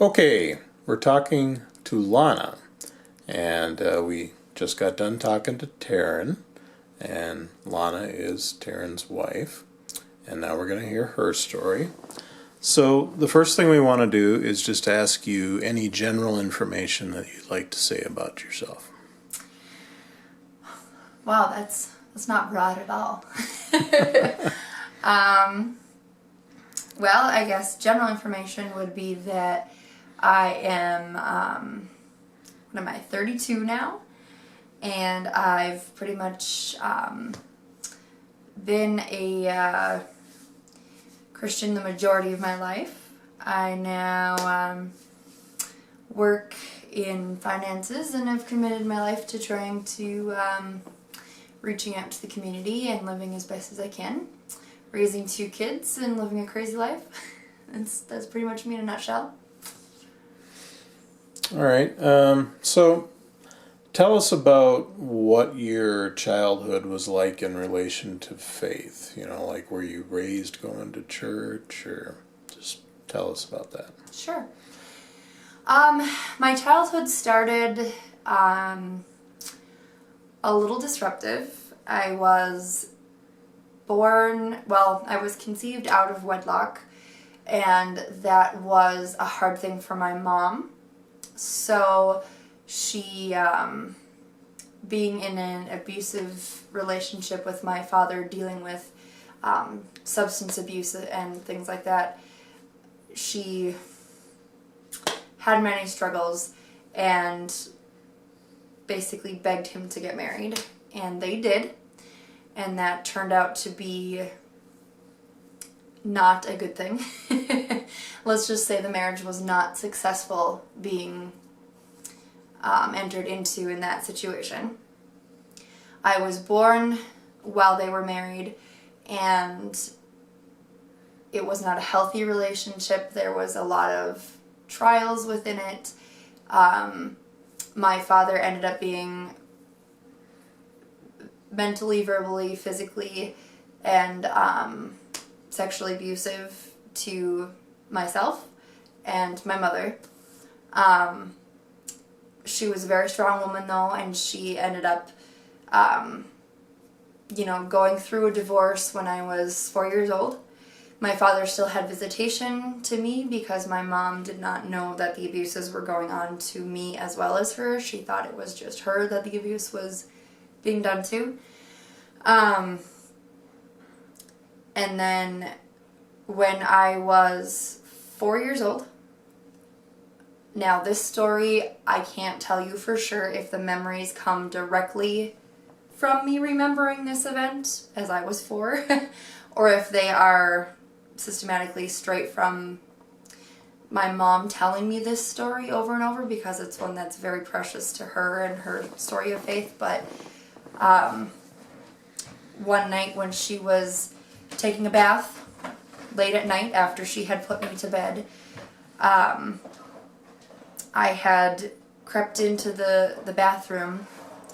Okay, we're talking to Lana, and we just got done talking to Taryn, and Lana is Taryn's wife, and now we're going to hear her story. So the first thing we want to do is just ask you any general information that you'd like to say about yourself. Wow, that's not broad at all. Well, I guess general information would be that I am, 32 now, and I've pretty much been a Christian the majority of my life. I now work in finances and have committed my life to trying to reaching out to the community and living as best as I can. Raising 2 kids and living a crazy life. That's pretty much me in a nutshell. All right, so tell us about what your childhood was like in relation to faith. You know, like were you raised going to church, or just tell us about that. Sure. My childhood started a little disruptive. I was conceived out of wedlock, and that was a hard thing for my mom. So she, being in an abusive relationship with my father, dealing with substance abuse and things like that, she had many struggles and basically begged him to get married, and they did. And that turned out to be not a good thing. Let's just say the marriage was not successful being entered into in that situation. I was born while they were married, and it was not a healthy relationship. There was a lot of trials within it. My father ended up being mentally, verbally, physically, and sexually abusive to myself and my mother. She was a very strong woman though, and she ended up going through a divorce when I was 4 years old. My father still had visitation to me because my mom did not know that the abuses were going on to me as well as her. She thought it was just her that the abuse was being done to. And then when I was 4 years old, now this story, I can't tell you for sure if the memories come directly from me remembering this event as I was 4, or if they are systematically straight from my mom telling me this story over and over, because it's one that's very precious to her and her story of faith. But one night when she was taking a bath late at night after she had put me to bed, I had crept into the bathroom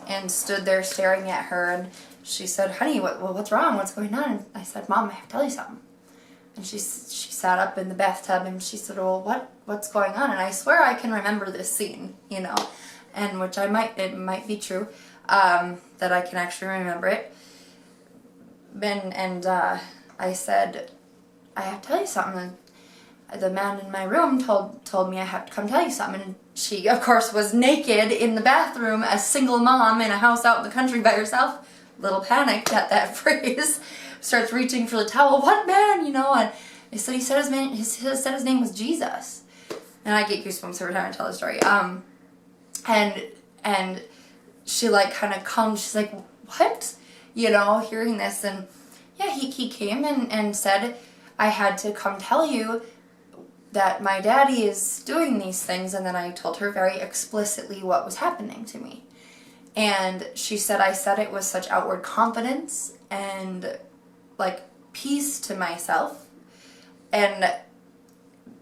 and stood there staring at her, and she said, "Honey, what's wrong? What's going on?" And I said, "Mom, I have to tell you something." And she sat up in the bathtub and she said, "Well, what's going on?" And I swear I can remember this scene, and which it might be true, that I can actually remember it. And I said, "I have to tell you something. The man in my room told me I have to come tell you something." And she, of course, was naked in the bathroom, a single mom in a house out in the country by herself, a little panicked at that phrase, starts reaching for the towel. "What man?" And he said his name was Jesus. And I get goosebumps every time I tell the story. And she kind of comes, she's like, "What?" Hearing this. And yeah, he came and said, "I had to come tell you that my daddy is doing these things." And then I told her very explicitly what was happening to me. And she said I said it with such outward confidence and peace to myself. And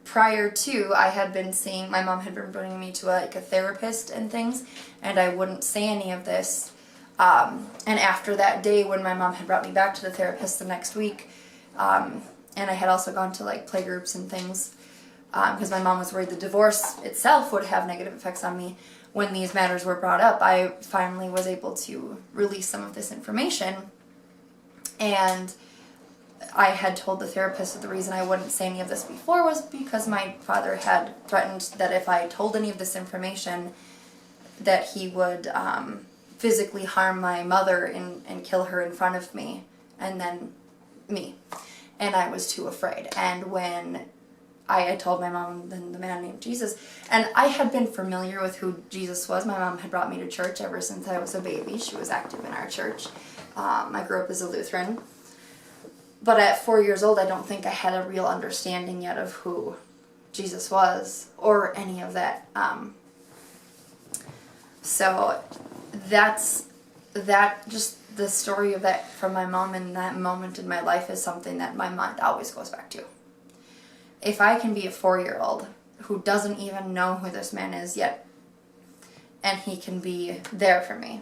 prior to, I had been seeing, my mom had been bringing me to a therapist and things, and I wouldn't say any of this. And after that day when my mom had brought me back to the therapist the next week, and I had also gone to playgroups and things, because my mom was worried the divorce itself would have negative effects on me. When these matters were brought up, I finally was able to release some of this information. And I had told the therapist that the reason I wouldn't say any of this before was because my father had threatened that if I told any of this information, that he would physically harm my mother and kill her in front of me, and then me. And I was too afraid. And when I had told my mom the man named Jesus, and I had been familiar with who Jesus was. My mom had brought me to church ever since I was a baby. She was active in our church. I grew up as a Lutheran. But at 4 years old, I don't think I had a real understanding yet of who Jesus was or any of that. So just the story of that from my mom in that moment in my life is something that my mind always goes back to. If I can be a 4-year-old who doesn't even know who this man is yet, and he can be there for me,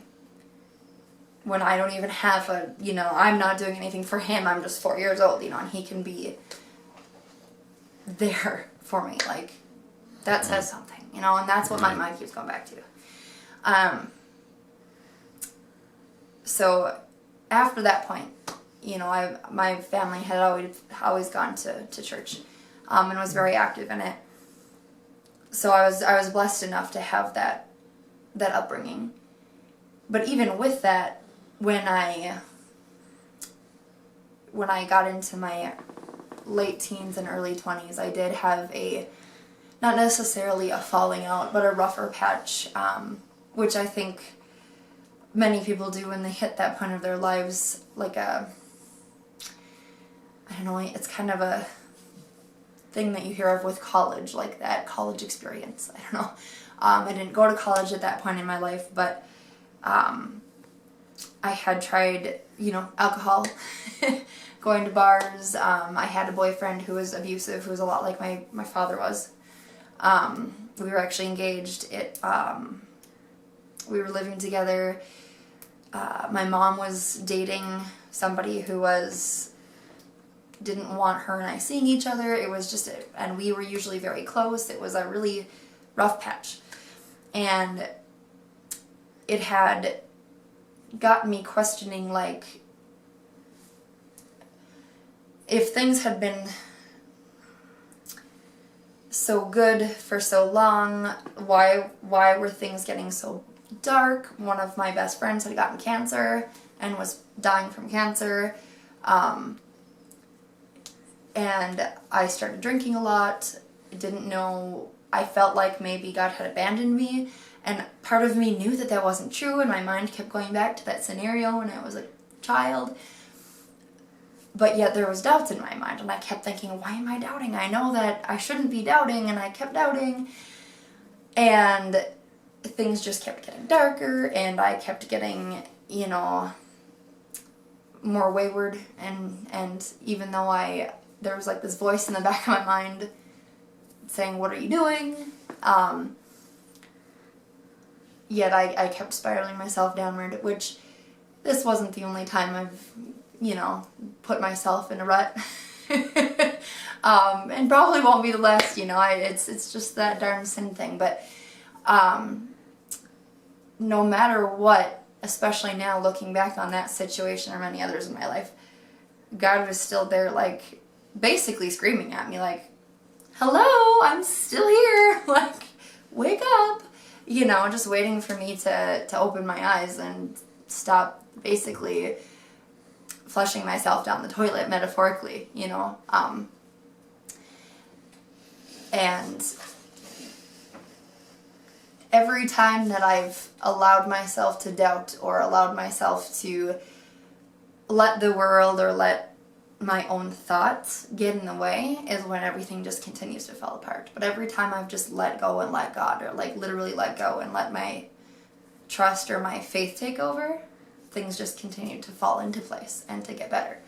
when I don't even have I'm not doing anything for him, I'm just 4 years old, and he can be there for me, like, that says something, and that's what my mind keeps going back to. So after that point, my family had always gone to church, and was very active in it. So I was blessed enough to have that upbringing. But even with that, when I got into my late teens and early 20s, I did have not necessarily a falling out, but a rougher patch, which I think many people do when they hit that point of their lives, like it's kind of a thing that you hear of with college, like that college experience. I don't know. I didn't go to college at that point in my life, but I had tried, alcohol, going to bars. I had a boyfriend who was abusive, who was a lot like my father was. We were actually engaged. We were living together. My mom was dating somebody who didn't want her and I seeing each other. It was and we were usually very close. It was a really rough patch. And it had gotten me questioning, like, if things had been so good for so long, why were things getting so dark? One of my best friends had gotten cancer and was dying from cancer. And I started drinking a lot. Didn't know, I felt like maybe God had abandoned me. And part of me knew that wasn't true, and my mind kept going back to that scenario when I was a child. But yet there was doubts in my mind, and I kept thinking, why am I doubting? I know that I shouldn't be doubting, and I kept doubting. And things just kept getting darker, and I kept getting, more wayward. And even though there was like this voice in the back of my mind saying, what are you doing? Yet I kept spiraling myself downward, which this wasn't the only time I've, put myself in a rut. And probably won't be the last, it's just that darn sin thing. But no matter what, especially now looking back on that situation or many others in my life, God was still there, like, basically screaming at me, like, hello, I'm still here, like, wake up. Just waiting for me to open my eyes and stop basically flushing myself down the toilet, metaphorically, And every time that I've allowed myself to doubt or allowed myself to let the world or let my own thoughts get in the way is when everything just continues to fall apart. But every time I've just let go and let God, or like literally let go and let my trust or my faith take over, things just continue to fall into place and to get better.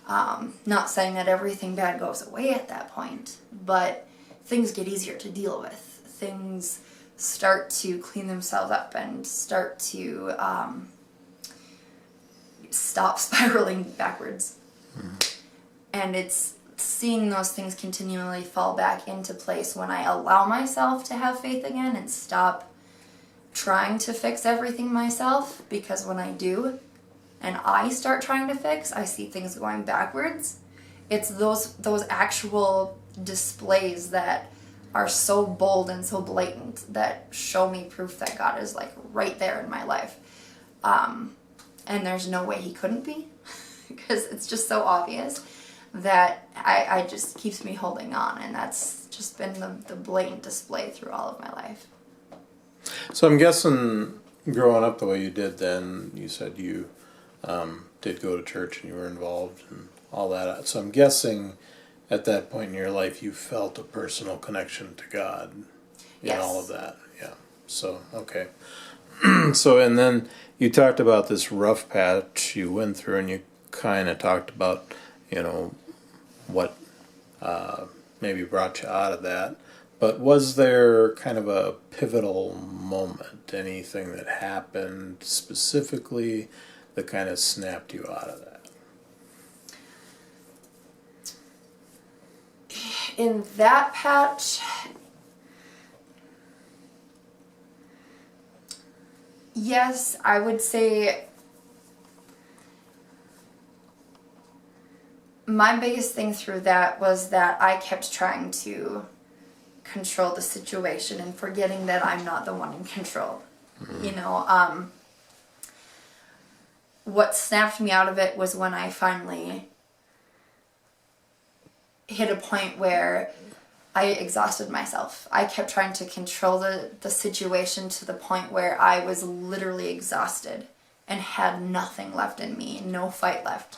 Not saying that everything bad goes away at that point, but things get easier to deal with. Things start to clean themselves up and start to stop spiraling backwards. And it's seeing those things continually fall back into place when I allow myself to have faith again and stop trying to fix everything myself, because when I do and I start trying to fix, I see things going backwards. It's those actual displays that are so bold and so blatant that show me proof that God is like right there in my life. And there's no way he couldn't be, because it's just so obvious that I just keeps me holding on, and that's just been the blatant display through all of my life. So I'm guessing growing up the way you did then, you said you did go to church and you were involved and all that. So I'm guessing at that point in your life you felt a personal connection to God in Yes. all of that. Yeah. So, okay. So, and then you talked about this rough patch you went through, and you kind of talked about, what maybe brought you out of that. But was there kind of a pivotal moment, anything that happened specifically that kind of snapped you out of that? In that patch, yes, I would say my biggest thing through that was that I kept trying to control the situation and forgetting that I'm not the one in control. Mm-hmm. What snapped me out of it was when I finally hit a point where I exhausted myself. I kept trying to control the situation to the point where I was literally exhausted and had nothing left in me, no fight left.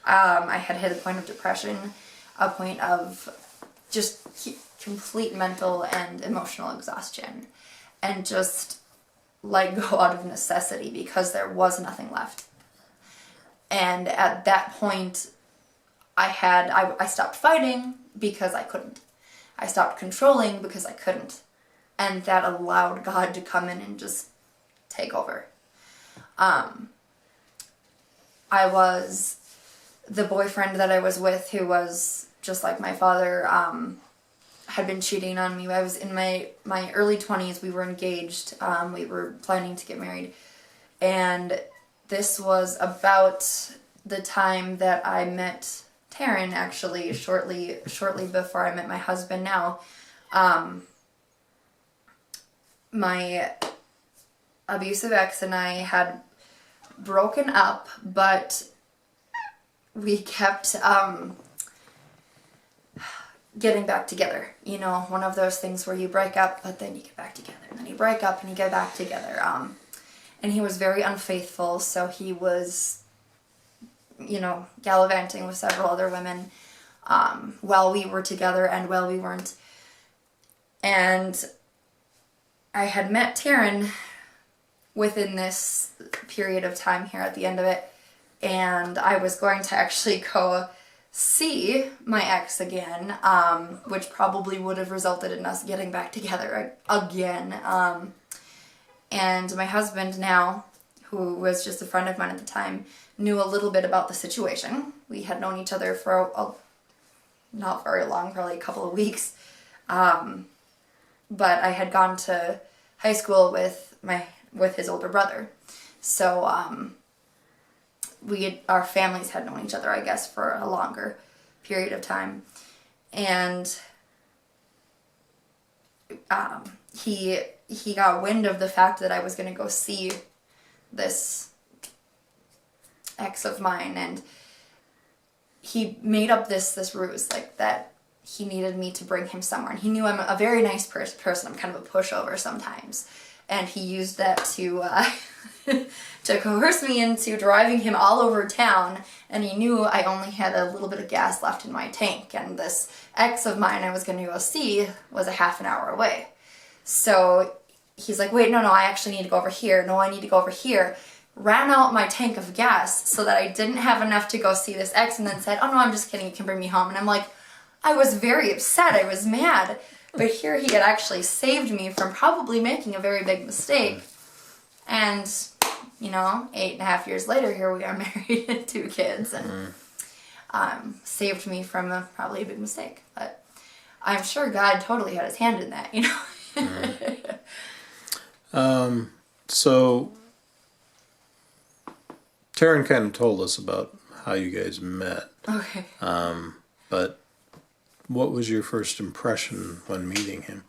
I had hit a point of depression, a point of just complete mental and emotional exhaustion, and just let go out of necessity because there was nothing left. And at that point, I stopped fighting because I couldn't. I stopped controlling because I couldn't. And that allowed God to come in and just take over. The boyfriend that I was with, who was just like my father, had been cheating on me. I was in my early 20s. We were engaged. We were planning to get married. And this was about the time that I met Taryn, actually, shortly before I met my husband now. My abusive ex and I had broken up, but we kept getting back together. One of those things where you break up, but then you get back together, and then you break up and you get back together. And he was very unfaithful, so he was gallivanting with several other women while we were together and while we weren't. And I had met Taryn within this period of time here at the end of it, and I was going to actually go see my ex again, which probably would have resulted in us getting back together again. And my husband now, who was just a friend of mine at the time, knew a little bit about the situation. We had known each other for not very long, probably a couple of weeks. But I had gone to high school with his older brother. So our families had known each other, I guess, for a longer period of time. And he got wind of the fact that I was going to go see this ex of mine, and he made up this ruse, like that he needed me to bring him somewhere. And he knew I'm a very nice person. I'm kind of a pushover sometimes. And he used that to to coerce me into driving him all over town. And he knew I only had a little bit of gas left in my tank. And this ex of mine I was going to go see was a half an hour away. So he's like, wait, no, I actually need to go over here. No, I need to go over here. Ran out my tank of gas so that I didn't have enough to go see this ex, and then said, oh no, I'm just kidding, you can bring me home. And I'm like, I was very upset. I was mad. But here he had actually saved me from probably making a very big mistake. And, 8.5 years later, here we are married and 2 kids. And saved me from probably a big mistake. But I'm sure God totally had his hand in that, you know. So Taryn kind of told us about how you guys met. Okay. But what was your first impression when meeting him?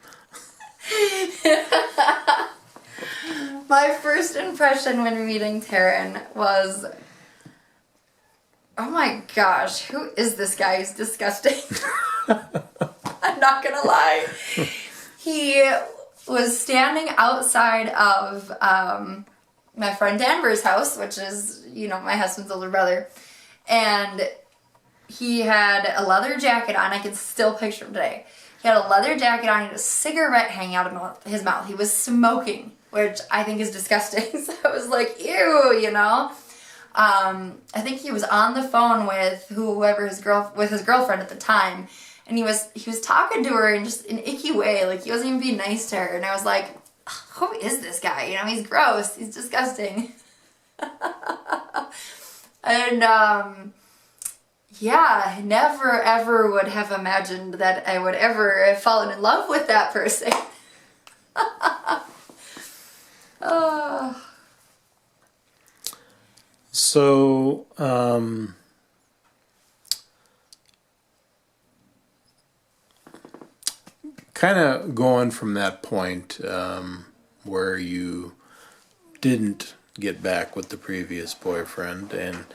My first impression when meeting Taryn was, oh my gosh, who is this guy? He's disgusting. I'm not gonna lie. He was standing outside of my friend Danvers' house, which is, you know, my husband's older brother. And he had a leather jacket on. I can still picture him today. He had a leather jacket on. He had a cigarette hanging out of his mouth. He was smoking, which I think is disgusting. So I was like, ew, you know. I think he was on the phone with with his girlfriend at the time, and he was talking to her in just an icky way. Like, he wasn't even being nice to her. And I was like, who is this guy? You know, he's gross. He's disgusting. And yeah, never ever would have imagined that I would ever have fallen in love with that person. Oh. So, kind of going from that point where you didn't get back with the previous boyfriend and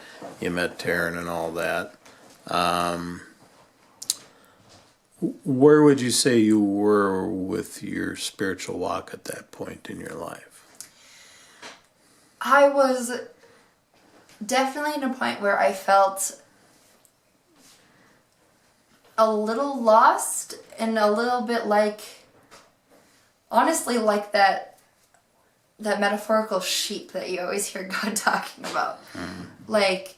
you met Taryn and all that, where would you say you were with your spiritual walk at that point in your life? I was definitely in a point where I felt a little lost and a little bit like, honestly, like that metaphorical sheep that you always hear God talking about. Like,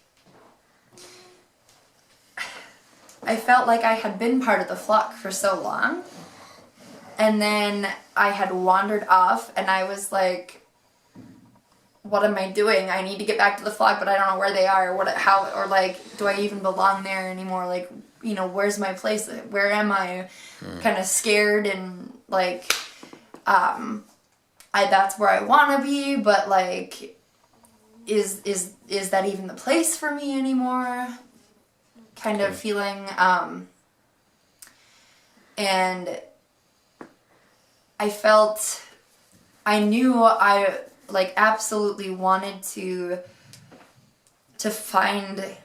I felt like I had been part of the flock for so long, and then I had wandered off, and I was like, what am I doing? I need to get back to the flock, but I don't know where they are, or like, do I even belong there anymore? Like, you know, where's my place? Where am I? Kind of scared and like, that's where I want to be, but like, is that even the place for me anymore? Kind of feeling, and I knew I like absolutely wanted to find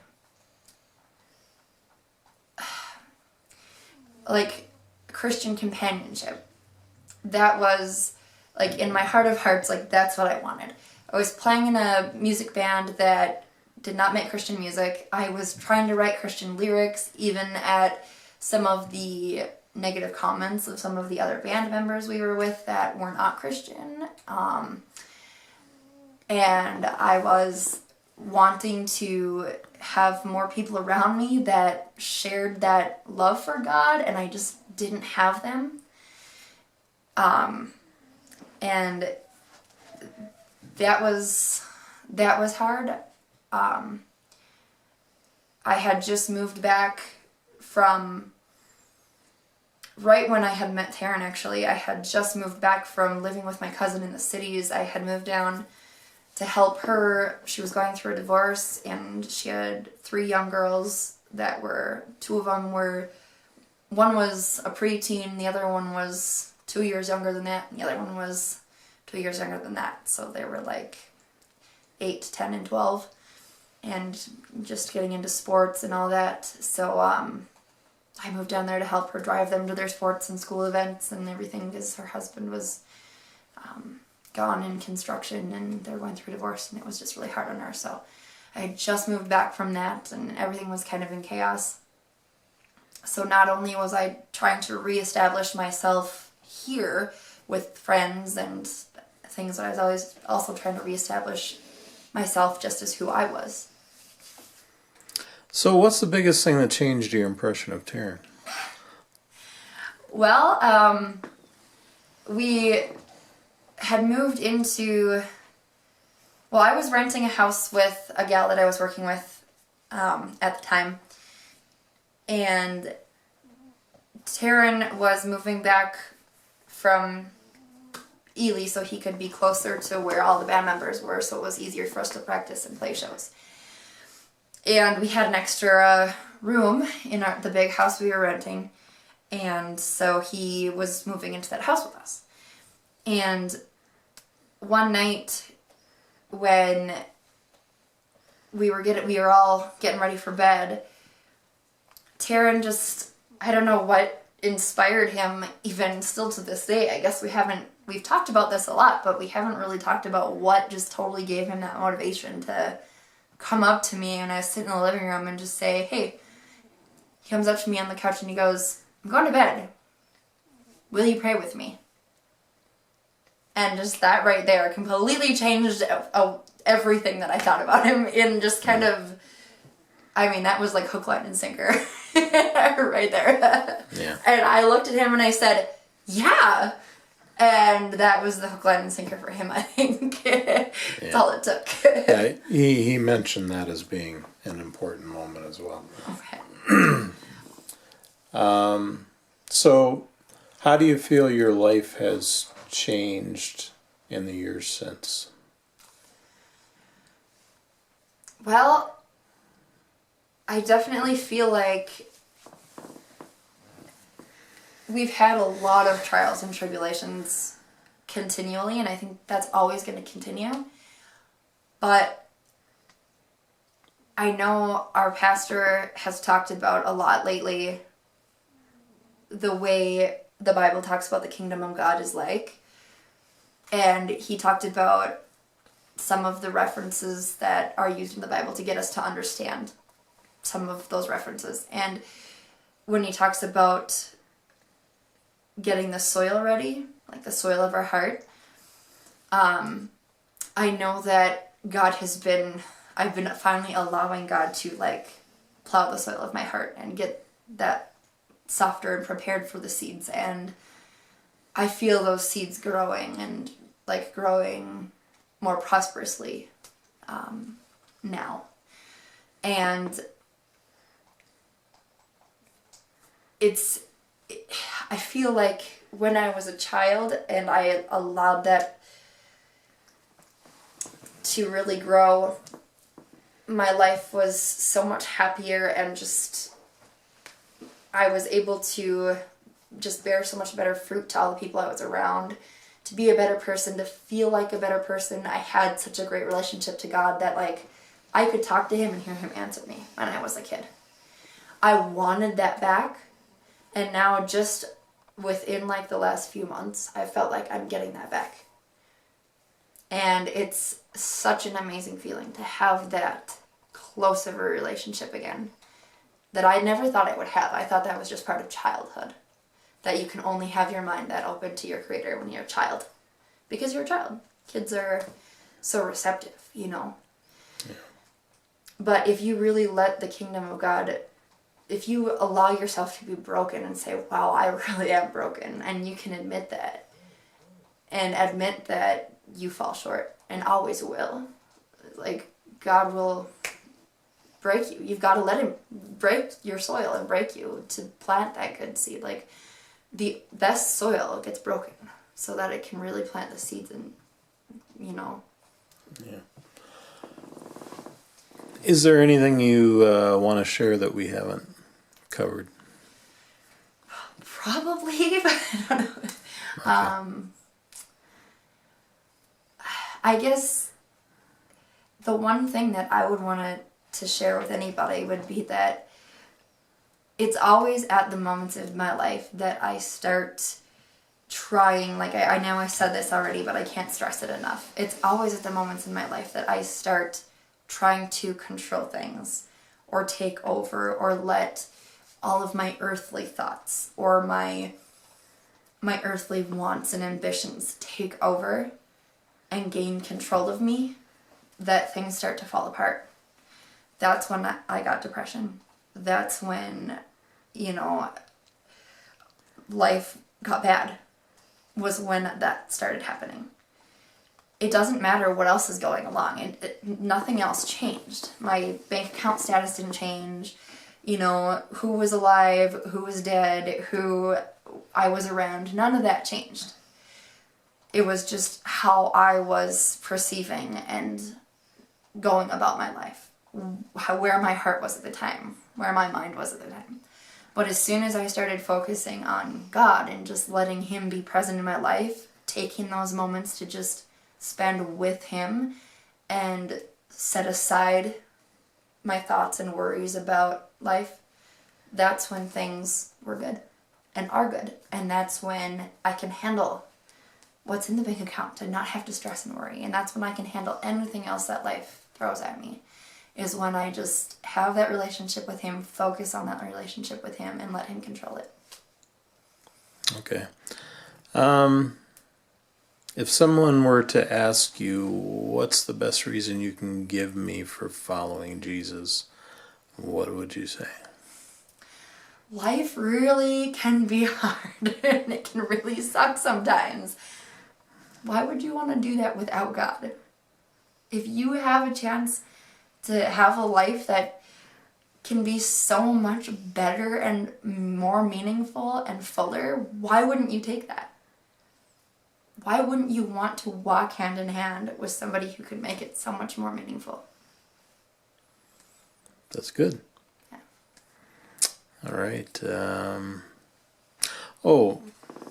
like Christian companionship. That was like in my heart of hearts, like that's what I wanted. I was playing in a music band that did not make Christian music. I was trying to write Christian lyrics, even at some of the negative comments of some of the other band members we were with that were not Christian. And I was wanting to have more people around me that shared that love for God, and I just didn't have them. And that was hard. I had just moved back from, right when I had met Taryn, actually, I had just moved back from living with my cousin in the cities. I had moved down to help her. She was going through a divorce, and she had 3 young girls that were, 2 of them were, one was a preteen, the other one was 2 years younger than that, and the other one was 2 years younger than that. So they were like 8, 10, and 12, and just getting into sports and all that. So I moved down there to help her drive them to their sports and school events and everything, because her husband was gone in construction, and they're going through a divorce, and it was just really hard on her. So I had just moved back from that, and everything was kind of in chaos. So not only was I trying to reestablish myself here with friends and things, but I was always also trying to reestablish myself just as who I was. So what's the biggest thing that changed your impression of Taryn? Well, we had moved into, well, I was renting a house with a gal that I was working with at the time, And Taryn was moving back from Ely so he could be closer to where all the band members were, so it was easier for us to practice and play shows. And we had an extra room in the big house we were renting, and so he was moving into that house with us. And one night when we were all getting ready for bed, Taryn just, I don't know what inspired him, even still to this day. I guess we've talked about this a lot, but we haven't really talked about what just totally gave him that motivation to come up to me when I was sitting in the living room and just say, hey, he comes up to me on the couch and he goes, I'm going to bed. Will you pray with me? And just that right there completely changed everything that I thought about him in just kind of, I mean, that was like hook, line, and sinker right there. Yeah. And I looked at him and I said, yeah. And that was the hook, line, and sinker for him, I think. That's all it took. Yeah, he mentioned that as being an important moment as well. Okay. So, how do you feel your life has changed in the years since? Well, I definitely feel like we've had a lot of trials and tribulations continually, and I think that's always going to continue. But I know our pastor has talked about a lot lately the way the Bible talks about the kingdom of God is like. And he talked about some of the references that are used in the Bible to get us to understand some of those references. And when he talks about getting the soil ready, like the soil of our heart, I know that I've been finally allowing God to like plow the soil of my heart and get that softer and prepared for the seeds. And I feel those seeds growing and like growing more prosperously now. And I feel like when I was a child and I allowed that to really grow, my life was so much happier, and just I was able to just bear so much better fruit to all the people I was around, to be a better person, to feel like a better person. I had such a great relationship to God that like I could talk to him and hear him answer me when I was a kid. I wanted that back, and now just within like the last few months, I felt like I'm getting that back. And it's such an amazing feeling to have that close of a relationship again that I never thought I would have. I thought that was just part of childhood, that you can only have your mind that open to your Creator when you're a child, because you're a child. Kids are so receptive, you know. Yeah. But if you really let the kingdom of God, if you allow yourself to be broken and say, wow, I really am broken, and you can admit that, and admit that you fall short and always will, like God will break you. You've got to let him break your soil and break you to plant that good seed. Like the best soil gets broken so that it can really plant the seeds, and you know. Yeah. Is there anything you want to share that we haven't covered? Probably, but I don't know. Okay. I guess the one thing that I would want to share with anybody would be that it's always at the moments of my life that I start trying, like I know I said this already, but I can't stress it enough. It's always at the moments in my life that I start trying to control things or take over or let all of my earthly thoughts or my earthly wants and ambitions take over and gain control of me, that things start to fall apart. That's when I got depression. That's when, you know, life got bad, was when that started happening. It doesn't matter what else is going along. Nothing else changed. My bank account status didn't change. who was alive, who was dead, who I was around. None of that changed. It was just how I was perceiving and going about my life, where my heart was at the time, where my mind was at the time. But as soon as I started focusing on God and just letting Him be present in my life, taking those moments to just spend with Him and set aside my thoughts and worries about life, that's when things were good and are good. And that's when I can handle what's in the bank account and not have to stress and worry. And that's when I can handle anything else that life throws at me, is when I just have that relationship with Him, focus on that relationship with Him, and let Him control it. Okay. If someone were to ask you, what's the best reason you can give me for following Jesus, what would you say? Life really can be hard, and it can really suck sometimes. Why would you want to do that without God? If you have a chance to have a life that can be so much better and more meaningful and fuller, why wouldn't you take that? Why wouldn't you want to walk hand in hand with somebody who could make it so much more meaningful? That's good. Yeah. All right.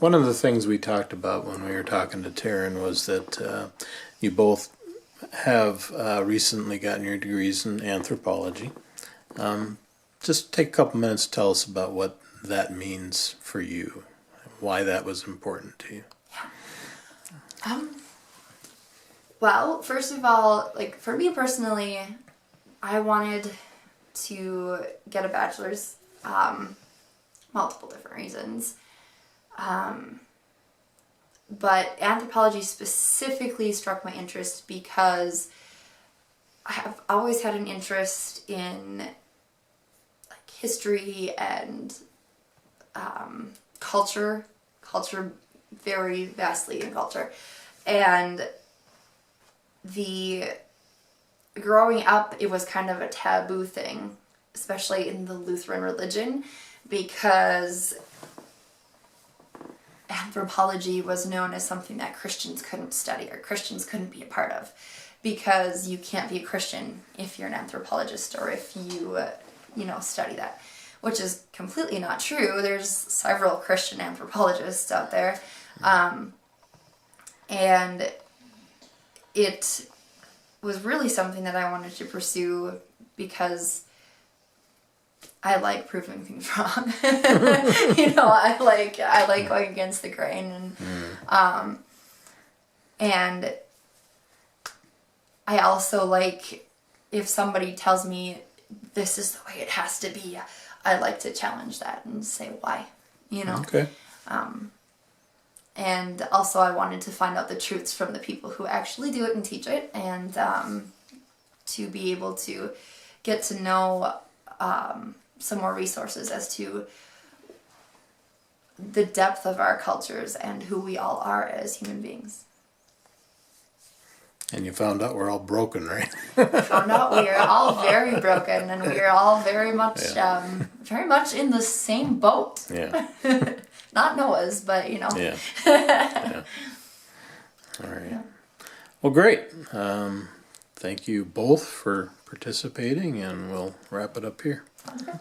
One of the things we talked about when we were talking to Taryn was that you both have recently gotten your degrees in anthropology. Just take a couple minutes to tell us about what that means for you, why that was important to you. Well, first of all, for me personally, I wanted to get a bachelor's, multiple different reasons. But anthropology specifically struck my interest because I have always had an interest in history and culture very vastly in culture. And growing up, it was kind of a taboo thing, especially in the Lutheran religion, because anthropology was known as something that Christians couldn't study or Christians couldn't be a part of, because you can't be a Christian if you're an anthropologist or if you, study that, which is completely not true. There's several Christian anthropologists out there. And it was really something that I wanted to pursue because I like proving things wrong. I like going against the grain, and I also like if somebody tells me this is the way it has to be, I like to challenge that and say why, Okay. And also I wanted to find out the truths from the people who actually do it and teach it, and to be able to get to know some more resources as to the depth of our cultures and who we all are as human beings. And you found out we're all broken, right? Found out we are all very broken, and we are all very much in the same boat. Yeah. Not Noah's, but Yeah. Yeah. All right. Yeah. Well, great. Thank you both for participating, and we'll wrap it up here. Okay.